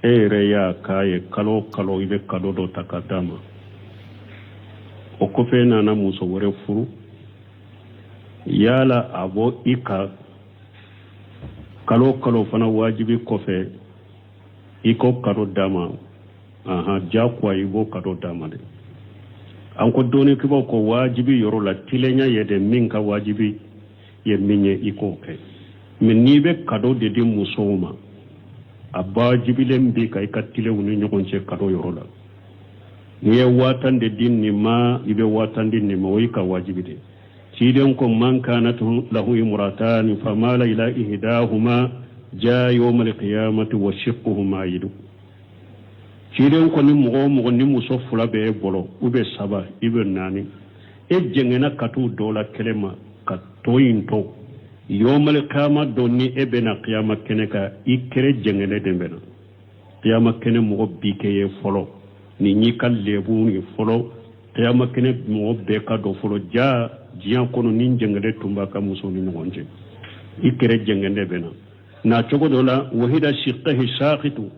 ereya kaye kalo kalo ibe kado do takadama o kofe nana muso wore furu yala abo ika kalo kalo fana wajibi kofe iko kado dama jakwa ibo kado dama de anko doni kibo ko wajibi yoro la tilenya yede minka wajibi ye minye iko ke min nibe kado de di musoma abba jibilen bi kai katile woni nyokonche kado yoro la niye watan de din ni ma ibe watan din ni ma wika wajibi de siden ko man kanat lahu imratan famala ila ihdahuma ja yawm alqiyamati wa shiqquhuma yidu siden ko ni mo ni muso fula be bolo ube saba ibe nani e jengena katu dola kelema ka toyinto yawm alqiyama donni e bena qiyama keneka ikere jengene dembena qiyama kene mo bikeye folo ni ñi kal lebu ni folo qiyama kene mo be ka do folo ja jiyan kono ni jengede tumba ka muso ni ngonje ikere jengende bena na cogo dola wahida shiqahi saqitu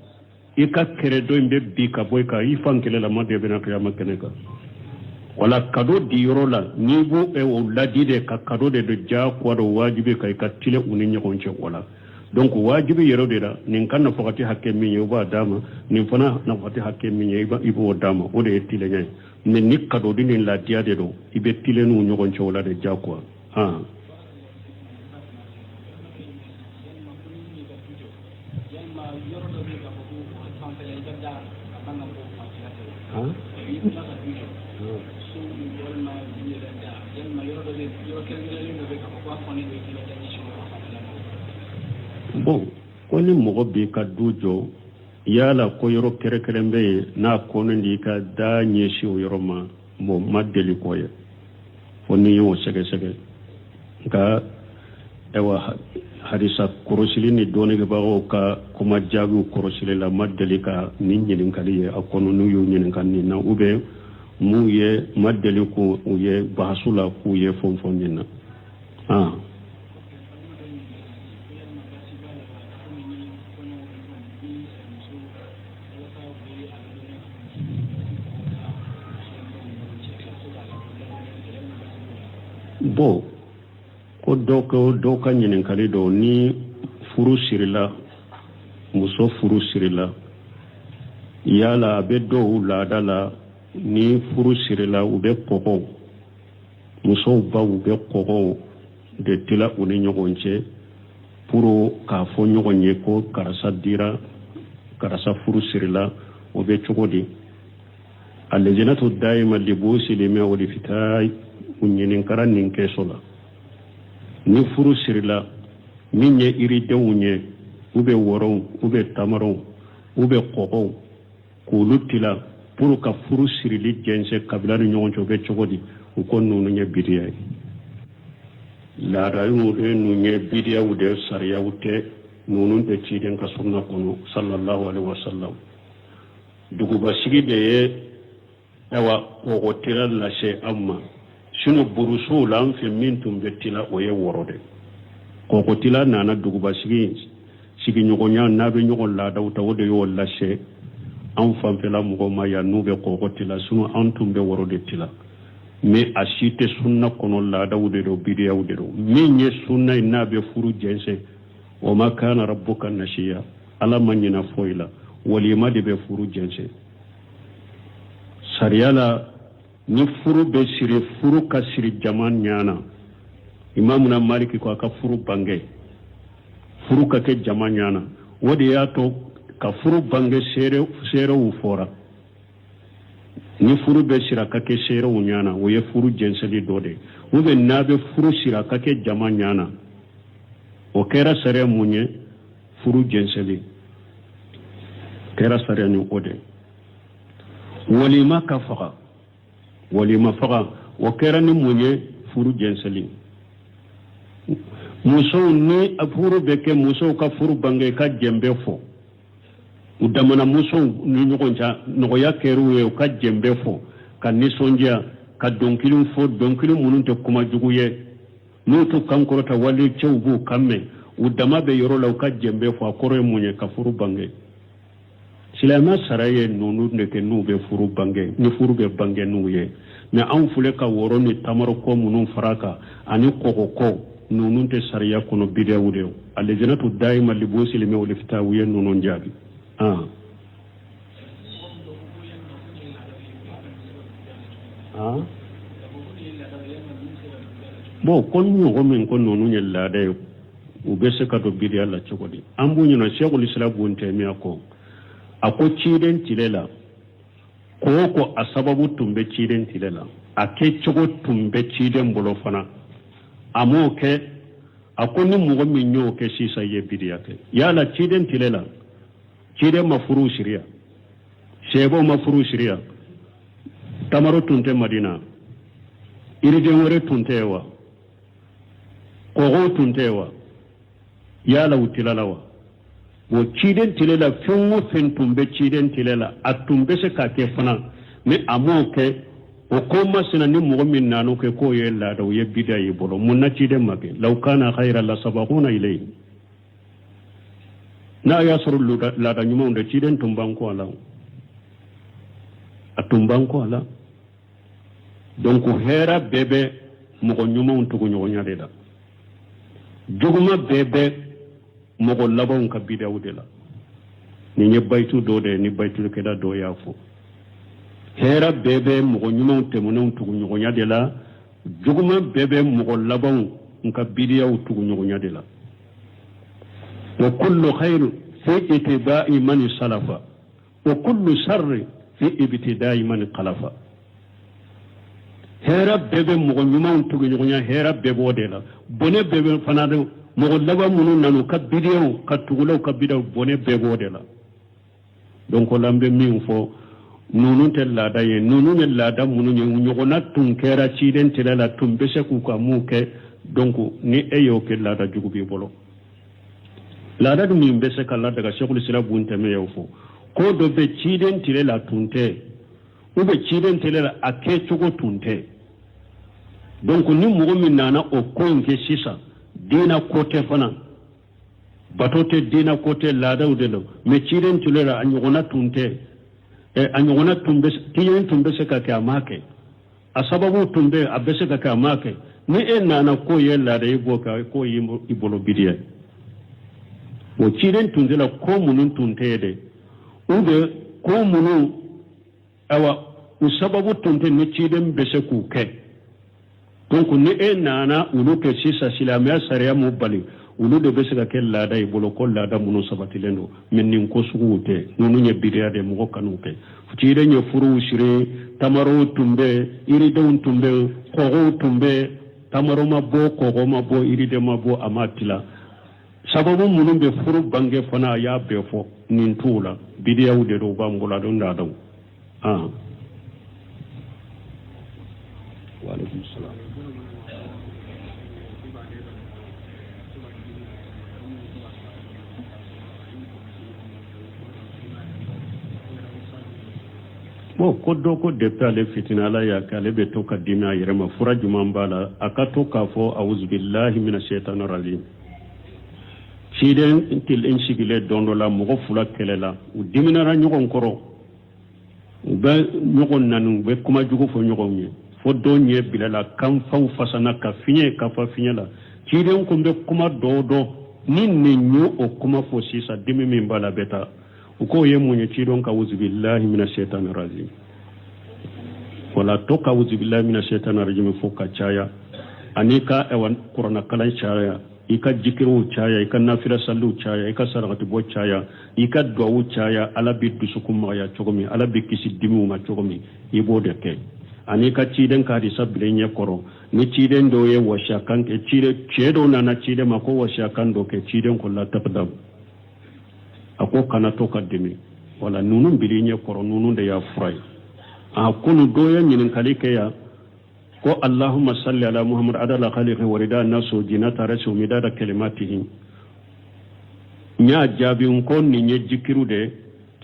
ika kere do mbe bi ka boy ka ifankele la made bena qiyama kene ka wala kado di yorola ni bu e o ladide ka kado de do ja ko do wajibi ka tile uni ngonje wala donc wajibi yero de la nin kan na fakati hakke min yoba dama nin fana na fakati hakke min yiba ibo dama o de tile nyay ne nikka do dinin la diade do ibe tile nu nyogon chola de jakwa bon koni mogo bi ka dujo yala ko yoro kere kere mbe na kono ndi ka da nyeshi o yoro ma mo madeli koye fonni yo sege sege ka ewa hadisa korosili ni doni ga bawo ka kuma jagu korosili la madeli ka ninyi kali ya akono nu yo nyin kan ni na ube mu ye madeli ko ye bahasula ku ye fonfon nyina bo ko doka nyinin kali do ni furu sirila muso furu sirila yala be do la dala ni furu sirila ube koko muso ba ube koko de tila uni nyogonche puro ka fo nyogonye ko karasa furu sirila ube chogodi alejinatu daima libusi lime wadi fitai unyinin karan nin kesola ni furu sirila minye iri dewunye ube woron ube tamaron ube koko kulutila puru ka furu sirili jense kabila ni nyoncho be chogodi uko nunu nye bidiya la rayu nunu nye bidiya ude sariya ute nunu te chiden ka sunna kono sallallahu alaihi wasallam dugu basigi de ye ewa koko tila lashe amma sino buruso lan fe mintum betila oye worode koko tila nana dugu basigi sigi nyogonya nabe nyogon la dawta wode yo lashe an fanfela mugo ma ya nube koko tila sino antum be worode tila me asite sunna kono la dawde do bidiya wude do minye sunna nabe furu jense o ma kana rabbuka nashiya ala manyina foila walima de be furu jense sariyala ni furu be siri furu ka siri jaman nyana imamuna maliki ko aka furu bange furu ka ke jaman nyana wodi ya to ka furu bange sere u fora ni furu be sira ka ke sere u nyana wo ye furu jenseli dode wo be nabe furu sira ka ke jaman nyana o kera sare munye furu jenseli kera sare ni ode walima ka faqa walima faqa o kera ni munye furu jenseli muso ni afuru beke muso ka furu bange ka jembe fo udamana muso ni nyogonja nogoya keru we ka jembe fo ka nisonja ka donkilu fo donkilu mununte kuma juguye nuto kankorota wali chewbu kamme udama be yoro law ka jembe fo akore munye ka furu bange silama saraye nunu ne ke nu be furu bange ni furu be bange nu ye mais an fule ka woro ni tamaro ko munun faraka ani ko nunu te sariya kono bidawude alladhinatu daima libusi lime uliftawiye nunu njabi bo kon mo min kon nonu nyella de u be se ka do bidiya la chokodi ambu nyino sheikhul islam bunte mi ako ciden tilela ko asababu tumbe ciden tilela ake chogo tumbe ciden bolo fana amo ke akoni mugo min nyo ke sisa ye bidiya ke yala ciden tilela ciden mafuru shiriya shebo mafuru shiriya tamaro tunte madina iriden wore tuntewa kogo tuntewa yala utilalawa wo ciden tilela fengo fentumbe ciden tilela atumbe se ka ke fana me amo ke o koma sina ni mugo min nanu ke ko ye la do ye bida yi bolo munna ciden make law kana khayran la sabaquna ilay na yasru la da nyuma unde ciden tumbanko ala atumbanko ala donc hera bebe mugo nyuma untugo nyonya de da joguma bebe mogo labon ka bidawde la ni nyebaitu do de ni baitu keda do yafo hera bebe mogo nyuma temunon tugu nyonya de la joguma bebe mogo labon ka bidiyaw tugu nyonya de la wa kullu khair fi itiba'i man salafa wa kullu sharr fi ibtida'i man khalafa hera bebe mogo nyuma tugu nyonya hera bebe de la bone bebe fanado mogo laba munu nanu ka bidiyo ka tugulo ka bidaw bone bebo de la donc lambe min fo nunu tel la daye nunu ne la da munu nyogo na tunkera ciden telala tumbese ku ka muke donc ni eyo ke la da jugubi bolo la da dum mbese kala daga sheikhul islam bunte me yo fo ko do be ciden telela tunte ube ciden telela ake chugo tunte donc ni mugo min nana o ko nke sisa dina kote fana batote dina kote ladaw de lo me ciren tulera anyogona tunte anyogona tumbe tiyen tumbe se ka amake asababu tumbe abese ka amake ni nana ko ye lada ibo ka ko ibolo bidiye o ciren tundela ko munun tunte de ube ko munun awa usababu tunte ni ciren bese ku ke donc ni nana ulu ke sisa silamia sariya mu bali ulu de be se ka kel lada e bolo ko lada munu sabatilendo men nin ko suute nunu nye bidiya de mu kanu ke futire nye furu shire tamaro tumbe iri de tumbe ko tumbe tamaro mabo ko mabo iri de mabo amatila sababu munu be furu bange fana ya be fo nin tula bidiya ude do bambola don da daw wa alaikum salam ko do ko depale fitina la ya kale be to kadima yirema fura juman bala akato ka fo a'udhu billahi minash shaitanir rajim ciden til insigile dondo la mo fula kelela u diminara nyogon koro be nyogon nanu be kuma jugo fo nyogon nye fo do nye bilala kam faw fasana ka finye ka fa finye la ciden ko be kuma do ni ne nyu o kuma fo sisa dimi min bala beta uko ye munye cidon ka uzu billahi minash shaitanir rajim wala to ka uzu billahi minash shaitanir rajim fo ka chaya anika ewan qur'ana kala chaya ika jikiru chaya ika nafila sallu chaya ika sarakati bo chaya ika duwa chaya ala biddu sukuma ya chogomi ala bikisi dimu ma chogomi ibo de ke anika ciden ka risa bilenya koro ni ciden do ye washa kan ke cide chedo na cide ma ko washa kan do ke ciden ko la taqdam ako kana to kadimi wala nunun bilinye koro nunun da ya furai a kunu doya nyinin kalike ya ko allahumma salli ala muhammad adala khaliqi warida nasu jinata rasu midada kalimatihi nya jabi ko ni nye jikiru de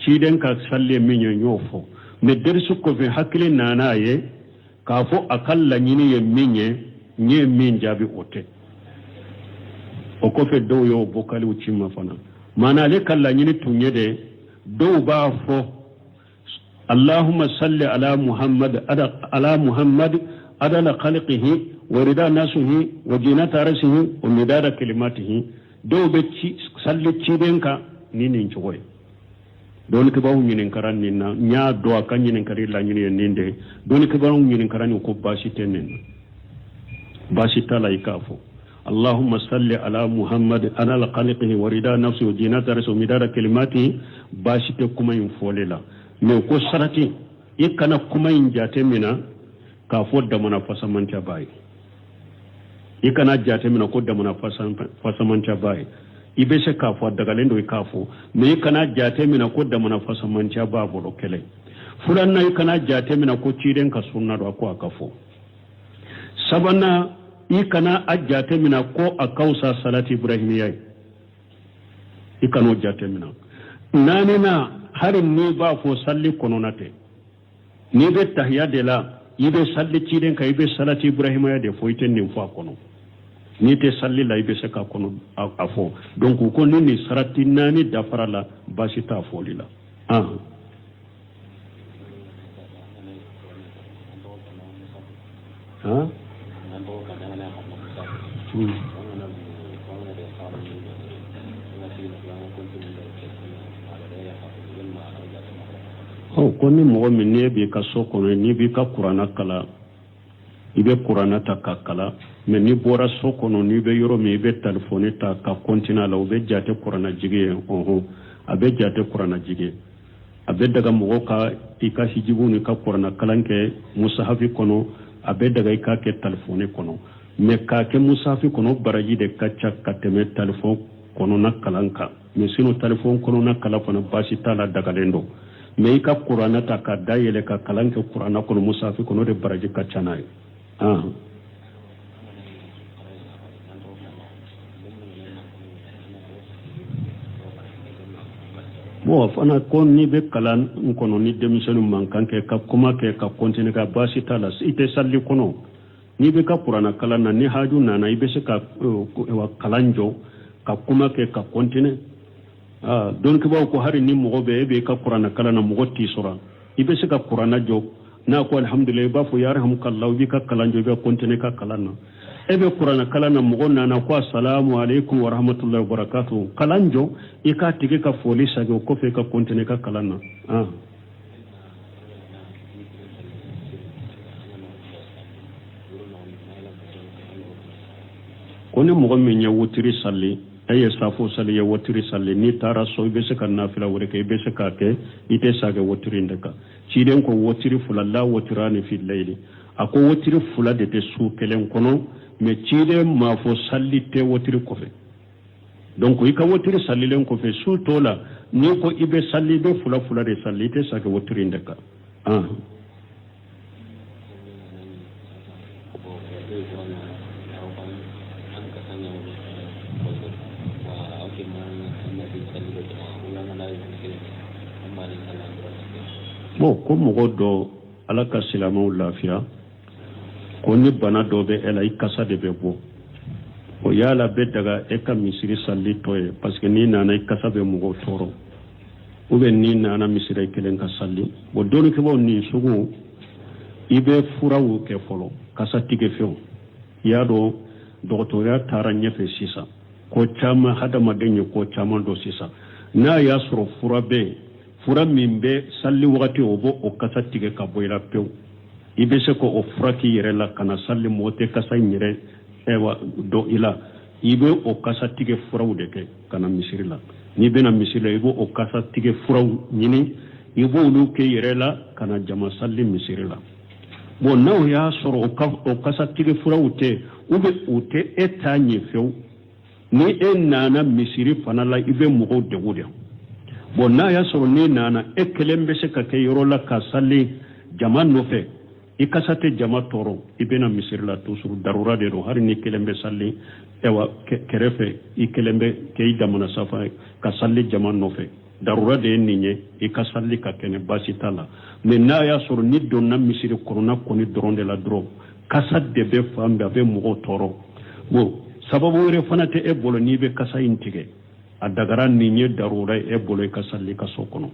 ciden ka salle minyo nyofo me dersu ko fe hakile nana ye ka fo akalla nyini ye minye nye min jabi ote o ko fe do yo bokali uchima fana mana le kala nyini tunye de do ba fo اللهم صل على محمد عدد خلقه ورضا نفسه وزنة عرشه ومداد كلماته دو بتشي صلي تشيبنكا نين چوي دون كباو نين كران نين نيا دوا كان نين كري لا نين نينده دون كباو نين كران كو باشي تنين باشي تالا يكافو اللهم صل على محمد عدد خلقه ورضا نفسه وزنة عرشه ومداد كلماته باشي تكما ينفوللا mais ko sarati ikana kuma in jate mina ka fo da mana fasamanta bai ikana jate mina ko da mana fasamanta bai ibe se ka fo daga lendo ka fo me ikana jate mina ko da mana fasamanta ba bolo kele fulan na ikana jate mina ko ciren ka sunna do ko aka fo sabana ikana ajate mina ko akausa salati ibrahimiyai ikano jate mina nanina harin ni ba fo salli kononate ni be tahiyya de la ibe salli ciden ka ibe salati ibrahima ya de fo iten ni fa kono ni te salli la ibe saka kono afo donc ko ni sarati nani da farala basita fo lila koni mogo min ne bi ka so kono ni bi ka qur'ana kala ibe qur'ana ta ka kala mais ni bora so kono ni be yoro mi be telephone ta ka kontina la be jate qur'ana jige abe jate qur'ana jige abe daga mogo ka ika hijibu ni ka qur'ana kalanke musahafi kono abe daga ika ke telephone kono mais ka ke musahafi kono baraji de kacha kateme telephone kono na kalanka mais sino telephone kono na kala kono bashi tala daga lendo mais ka qur'ana ta ka dayele ka kalanke qur'ana kono musafi kono de baraji ka chanay bo fana kon ni be kalan kono ni demisonu mankanke ka kuma ke ka continue ka basi tala ite salli kono ni be ka qur'ana kalan na ni haju na ibe se ka wa kalanjo ka kuma ke ka continue donc ba ko hari ni mo be ka qur'ana kala na mo ti sura ibe se ka qur'ana jo na ko alhamdulillah ba fu yarhamukallahu bi ka kala jo be kontine ka kala na ebe qur'ana kala na mo na ko assalamu alaikum wa rahmatullahi wa barakatuh kala jo e ka tige ka folisa go ko fe ka kontine ka kala na kone mo min ya wutiri salli aye safo sali ya wotiri salli ni tara so be se kan nafila wure ke be se ka ke ite saga wotiri ndeka ciden ko wotiri fulalla wotirani fi layli ako wotiri fula de te su kelen kono me cide ma fo salli te wotiri ko fe donc ika wotiri salli len ko fe su tola ni ko ibe salli be fula de salli te saga wotiri ndeka bo ko mogo do ala ka silamaw lafiya ko ni bana do be ela ikasa de be bo o yala be daga e ka misiri salli toye parce que ni nana ikasa be mogo toro ube ni nana misiri kelen ka salli bo doni ke bo ni sugu ibe furawu ke folo kasa tige feo yado docteur tara nyefe sisa ko chama hada madenye ko chama do sisa na ya soro furabe fura min be salli wakati obo o kasa tige ka boyla pew ibe se ko o furaki yere la kana salli mote kasa nyere ewa do ila ibe o kasa tige furaw de ke kana misiri la ni be na misiri la ibe o kasa tige furaw nyini ibe lu ke yere la kana jama salli misiri la bo naw ya soro o kasa tige furaw te ube ute etanye few ni nana misiri fanala ibe mugo de wude bon na ya soro ni nana ekelembe se ka ke yoro la ka salli jama no fe ikasate jama toro ibena misir la tusuru darura de ro har ni kelembe salli ewa kerefe ikelembe ke idamana safa ka salli jama no fe darura de ninye ikasalli ka kene basitala mais na ya soro ni don na misir korona koni doronde la dro kasat de be fambe be mugo toro bo sababu re fanate e bolo ni be kasa intige adagara ninye darura e bolo ka salli ka sokono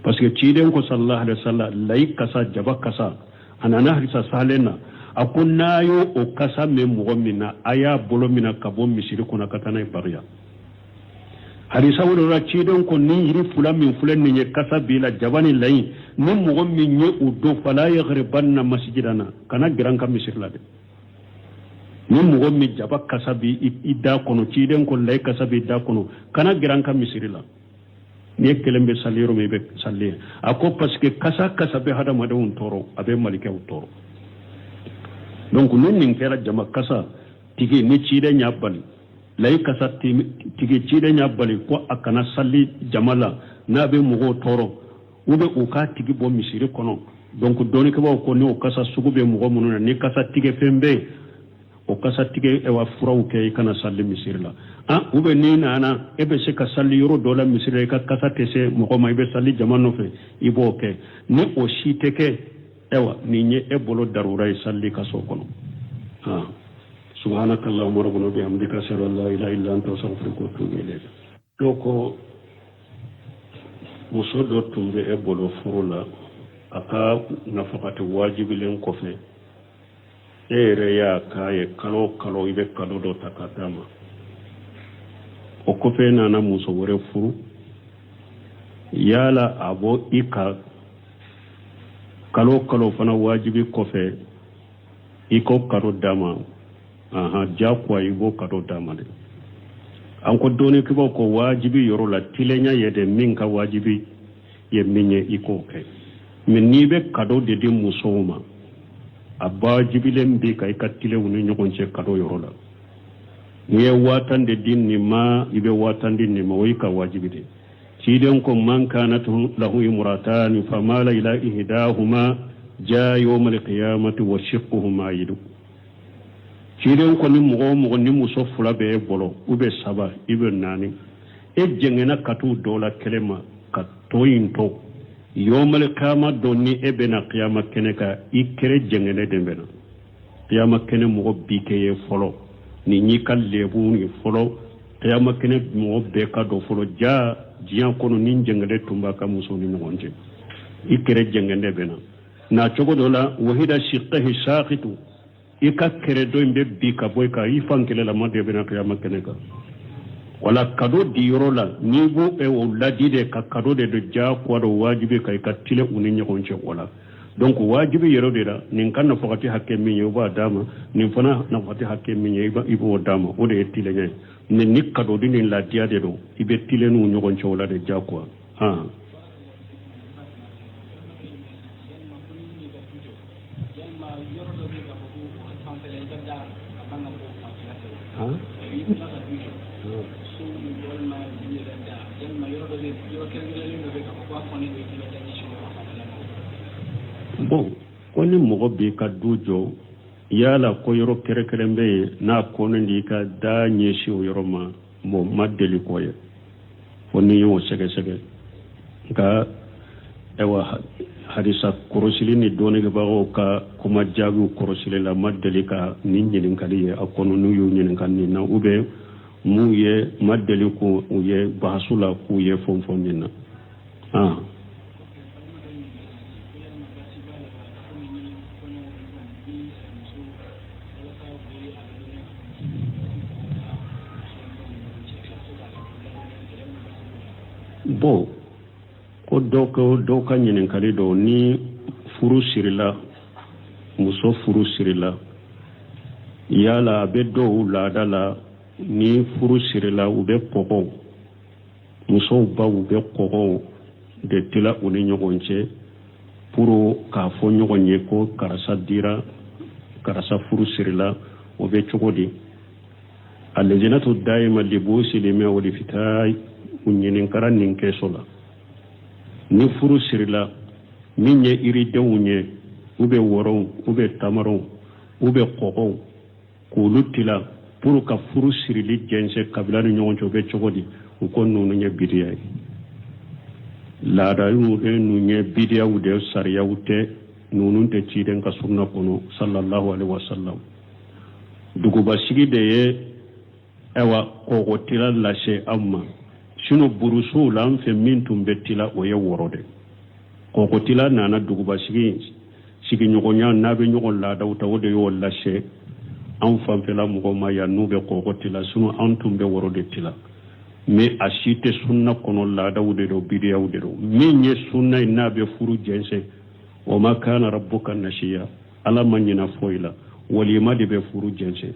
parce que ciden ko sallallahu alaihi wasallam lay kasa jaba kasa anana harisa salena akunna yo o kasa me mu'mina aya bolo mina kabo misiri kuna katana bariya harisa wala ciden ko ni yiri fula min fulen ni kasa bila jabani lay ni mu'min ye o do fala yaghribanna masjidana kana giran ka misiri la de ni mu'min jaba kasa bi idda kono ciden ko lay kasa bi idda kono kana giran ka misiri la ni kelembe saliro me be salli ako parce que kasa be hada madawun toro abe malike toro donc nun nin kera jama kasa tigi ni cide nyabali lay kasa tigi cide nyabali ko akana salli jamala na be mugo toro ube o ka tigi bo misiri kono donc doni ko ko ni o kasa sugube mugo mununa ni kasa tige fembe o kasa tige e wa furaw ke kana salli misiri la ube ni nana ebe se ka salli yoro dola misiri ka kasa tese mugo ma ibe salli jamano fe ibo ke ni o shiteke ewa ni nye e bolo darura e salli ka so kono subhanakallahumma rabbana bihamdika ashhadu an la ilaha illa anta astaghfiruka wa atubu ilayk doko muso do tumbe e bolo furula aka nafakati wajibi len kofe ere ya kaye kalo ibe kalo do takatama o kofe nana muso wore furu yala abo ika kalo fana wajibi kofe iko karo dama jakwa ibo karo dama de anko doni kibo ko wajibi yoro la tilenya yede minka wajibi ye minye iko ke min nibe kado de di musoma abba jibilen bi kai katile woni nyogonche kado yoro la niye watan de din ni ma ibe watan din ni ma wika wajibi de ciden ko man kanat lahu imratan famala ila ihdahuma jaa yawm alqiyamati wa shiqquhuma yidu ciden ko ni mugo ni muso fula be bolo ube saba ibe nani e jengena katu dola kelema ka toyinto yawm alqiyama donni e bena qiyama keneka ikere jengene dembena qiyama kene mugo bikeye folo ni nyikal lebu ni folo qiyama kene mugo be ka do folo jaa jiyan kono nin jengede tumba ka muso ni ngonje ikere jengende bena na chogo dola wahida shiqahi shaqitu ika kere do imbe bika boy ka ifankele la mode bena ka makeneka wala kado di yorola nibo e o ladide ka kado de ja ko do wajibi ka ikatile unin ngonje wala donc wajibi yero de da nin kan na fakati hakke min yoba dama nin fana na fakati hakke min yoba ibo dama o de tile nyai ne nikka do dinin la diade do ibe tilenu nyogon chola de jakwa bon koni mogo bi ka dujo yala ko yoro kere mbe na kono ndi ka da nyeshi o yoro ma mo madeli koye woni yo sege ka ewa hadisa korosili ni doni ga bago ka kuma jagu korosili la madeli ka ninjinin kali ye akono nu yu nyinin kan ni na ube mu ye madeli ko ye basula ku ye fon minna bo ko doka nyinin kali do ni furu sirila muso furu sirila yala be do ladala ni furu sirila ube koko muso ba ube koko de tila uni nyogonche puro ka fo nyogonye ko karasa furu sirila ube chogodi alejinatu daima libusi lime wali fitai unyinin karan ninke sola ni furu sirila minye iri dewunye ube woron ube tamaron ube koko kulutila puru ka furu sirili jense kabila ni nyoncho be chogodi uko nunu nye bidiya lada nunu nye bidiya ude sariya ute nunu te chiden ka sunna kono sallallahu alaihi wasallam duguba sigi de ye ewa koko tila lashe amma sino burusu lan fe min tumbe tila o ye worode ko tila nana duguba sigi nyogonya nabe nyogon la dawta wode yo lashe an fanfela mugo ma ya nube ko tila sino an tumbe worode tila me ashite sunna kono la dawde do bidiyawde do min ye sunna nabe furu jense o ma kana rabbuka nashiya ala manyina foila walima de be furu jense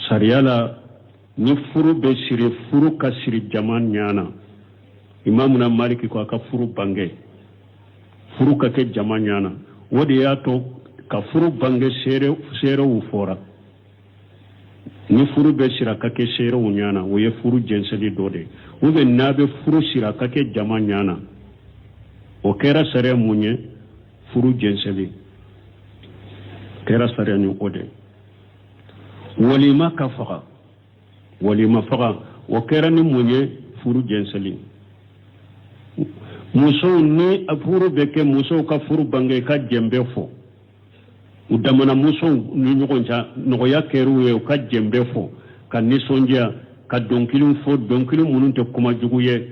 sariyala ni furu be siri furu ka siri jaman nyana imamuna maliki ko aka furu bange furu ka ke jaman nyana wodi ya to ka furu bange sere wu fora ni furu be sira ka ke sere wu nyana wo ye furu jenseli dode wo be nabe furu sira ka ke jaman nyana o kera sare munye furu jenseli kera sare ni ode walima kafaga walima faga o kera ni munye furu jenseli muso ni afuru beke muso ka furu bange ka jembe fo udamana muso ni nyogonja nogoya keru ye ka jembe fo ka nisonja ka donkilin fo donkilin mununte kuma juguye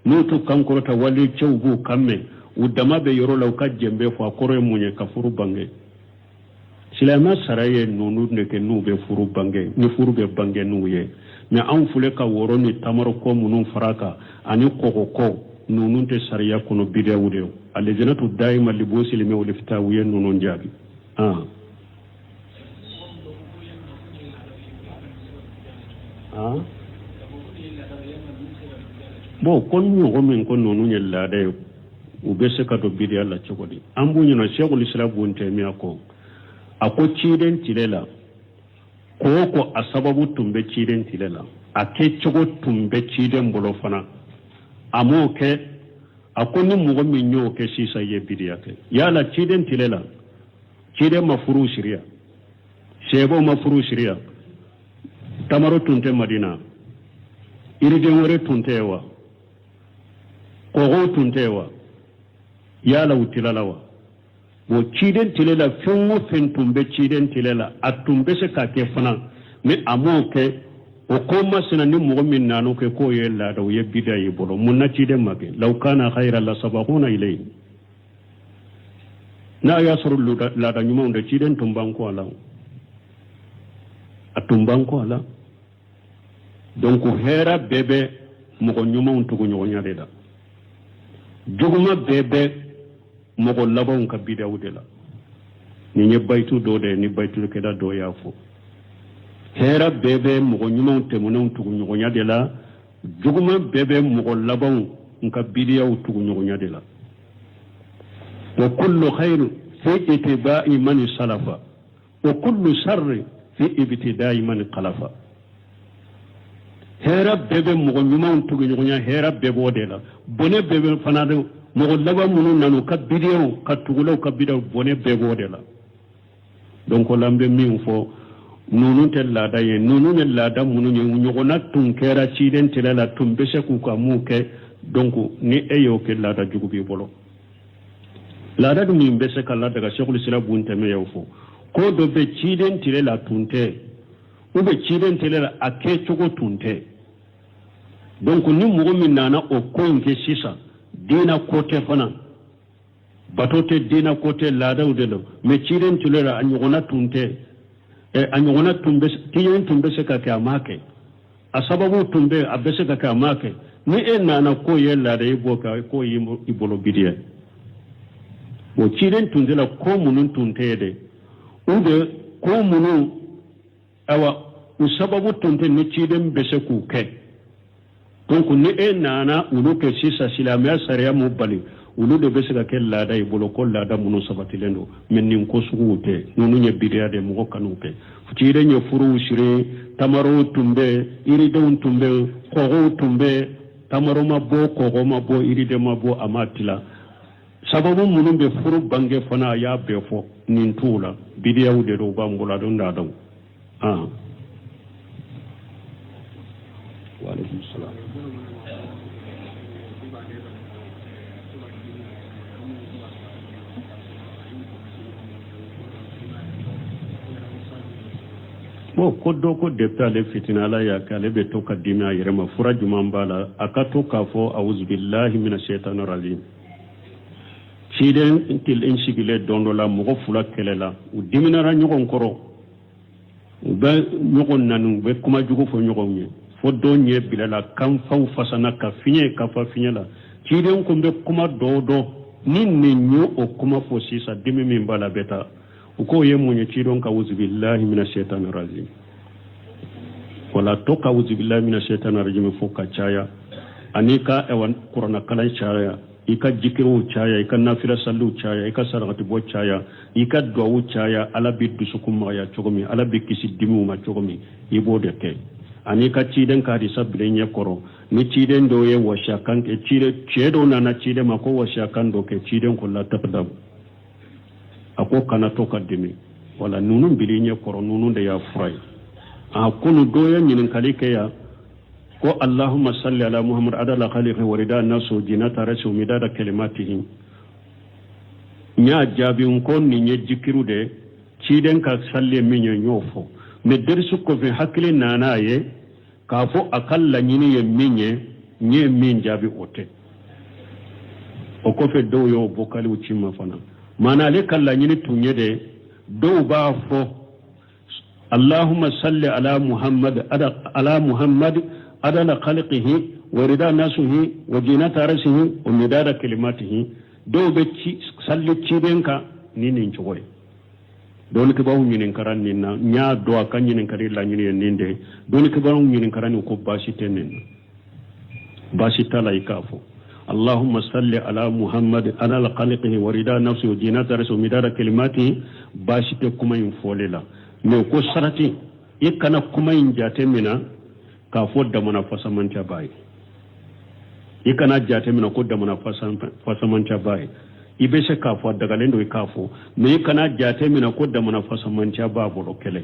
nutu kankorota wali chewgu kamme udama be yoro law ka jembe fo akoro munye ka furu bange silama saraye nonu ndeke nube furu bange ni furu be bange nuye me an fule ka woro ni tamaro ko munun faraka ani kokoko nunun te sariya kono bidewude aljanatu daima libosi lime wala fitawiye nunun jabi bo kon ñogo min ko nonu ñella de ube se ka to bidi alla cogodi ambu ñino cheikhul islam bunte mi ako ciden tilela ko a sababu tumbe ciden tilela ake cogo tumbe ciden bolo fana amo ke akoni mugo min ñoo ke sisa ye bidi ake yala ciden tilela ciden mafuru shiriya sebo mafuru shiriya tamaro tunte madina iriden wore tuntewa kogo tuntewa yala utilalawa bo ciden tilela fengo fentumbe ciden tilela atumbe se ka ke fana me amoke o koma sina ni mugo min nanu ke ko yella da ye bidayi bolo munna ciden make law kana khayra la sabaquna ilayhi na ya suru la da nyuma unde ciden tumban ko ala atumban ko ala donc hera bebe mugo nyuma untugo nyonya de da juguma bebe mogo labon ka bidawde la ni nye baytu do de ni baytu ke da do ya fo hera bebe mogo nyuma te monon tugu nyonya de la juguma bebe mogo labon ka bidiyaw tugu nyonya de la wa kullu khair fi itiba'i man salafa wa kullu sharr fi ibtida'i man qalafa hera bebe mogo nyuma tugu nyonya hera bebe de la bone bebe fanado mogo laba munu nanu ka bidiyaw ka tugulaw ka bidaw bone bebe de la donc lambe min fo nunu tel la daye nunu ne la da munu nyogo na tun kera ciden telala tun bese ku ka muke donc ni eyo ke la da jugu bi bolo la da dum bese kala daga sheikhul islam bunte me yow fo ko do be ciden telala tunte o be ciden telala ake chogo tunte donc ni mugo min nana o ko nke sisa dina kote fana batote dina kote la da udelo me ciden telala anyogona tunte anyogona tumbe tiyen tumbe se ka amake asababu tumbe abese ka amake ni nana ko yella da ibo ka ko ibolo bidiya o ciden tundela ko munun tuntede ube ko munu awa usababu tunte ni ciden bese ku ke donc ni nana ulu ke sisa silamiya sariya mu bali ulu de bese ka ke lada ibolo ko lada munu sabatilendo men nin ko sugute nunu nye bidiya de mugo kanupe cide nye furu shire tamaro tumbe iridon tumbe kogo tumbe tamaro mabo kogo mabo iride mabo amatila sababu munu be furu bange fana ya befo nin tula bidiya ude do bambola don da daw wa alaikum salam bo ko do ko depuis ale fitina la ya kale be to kadima yerema fura juman bala akato ka fo auzu billahi minash shaitanir rajim ciden til insigile dondo la mogo fula kelela u diminara nyogon koro u be nyogon nanu be kuma jugo fo nyogon nye fo do nye bilala kam faw fasana ka finye ka fa finye la ciden ko be kuma do ni nyo o kuma fo sisa dimi min bala beta uko ye munye ciden ka auzu billahi minash shaitanir rajim wala to ka auzu billahi minash shaitanir rajim fo ka chaya anika ewan qur'ana kala chaya ika jikiru chaya ika nafila sallu chaya ika sarakati bo chaya ika duawu chaya ala bi dusukum ya chogomi ala bi kisi dimu ma chogomi ibo de ke anika chiden ka di sablenye koro ni chiden do ye washa kan ke chide chedo na chide mako washa kan do ke chiden ko la takdam ako kana to kadimi wala nunun bilinye koro nunun de ya fray a kunu do ye nyinin kalike ya ko Allahumma salli ala Muhammad adala khaliqi wa rida nasu jinata rasu midada kalimatihi nya jabi ko ni nye jikiru de ciden ka salle minyo nyofo me dersu ko fi hakli nana ye ka fo akalla nyini ye minye nye min jabi ote o ko fe do yo bokali uchima fana mana le kala nyini tunye de do ba fo Allahumma salli ala Muhammad adala khalqihi wa rida nasuhi wa jinata rasihi wa midada kalimatihi do be ci salli ci denka ni nin ci goy don ke bawu nyinin karan ni na nya do kan nyinin kari la nyinin ninde don ke bawu nyinin karan ko bashi tenen bashi talai kafo Allahumma salli ala Muhammad adala khalqihi wa rida nasuhi wa jinata rasihi wa midada kalimatihi bashi te kuma yin folela me ko sarati ikana kuma yin jate mina ka fodda mana fasamanta bai ikana jate mina ko da mana fasamanta bai ibe se ka fodda galendo ikafo me ikana jate mina ko da mana fasamanta ba bolo kele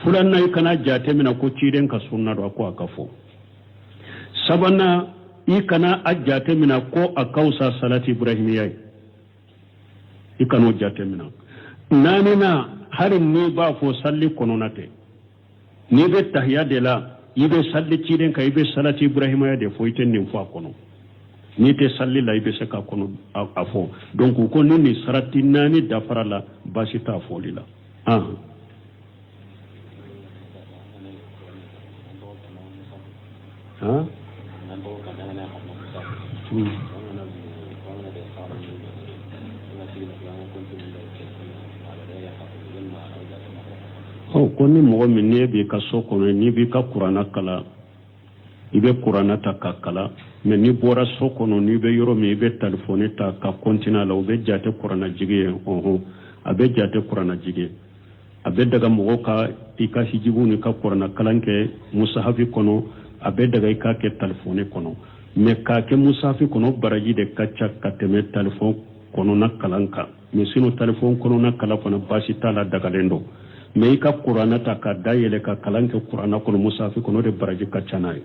fulan na ikana jate mina ko ciden ka sunna do ko akafo sabana ikana ajjate mina ko akausa salati ibrahimiyai ikano jate mina nanina harin ni ba fo salli kononate ni be tahiyya de la ibe salli ciden ka ibe salati ibrahima ya de fo iten nin fa kono ni te salli la ibe se ka kono afo donc ko ni sarati nani dafara la basita fo lila koni mogo min ne bi ka so kono ni bi ka qur'ana kala ibe qur'ana ta ka kala mais ni bora so kono ni be yoro mi be telephone ta ka continue la be jate qur'ana jige abe jate qur'ana jige abe daga mogo ka ika hijibu ni ka qur'ana kalanke musahafi kono abe daga ka ke telephone kono mais ka ke musahafi kono baraji de kacha kateme telephone kono na kalanka mais sino telephone kono na kala kono basi tala daga lendo mais ka qur'ana ta ka dayele ka kalanke qur'ana kono musafi kono de baraji ka chanai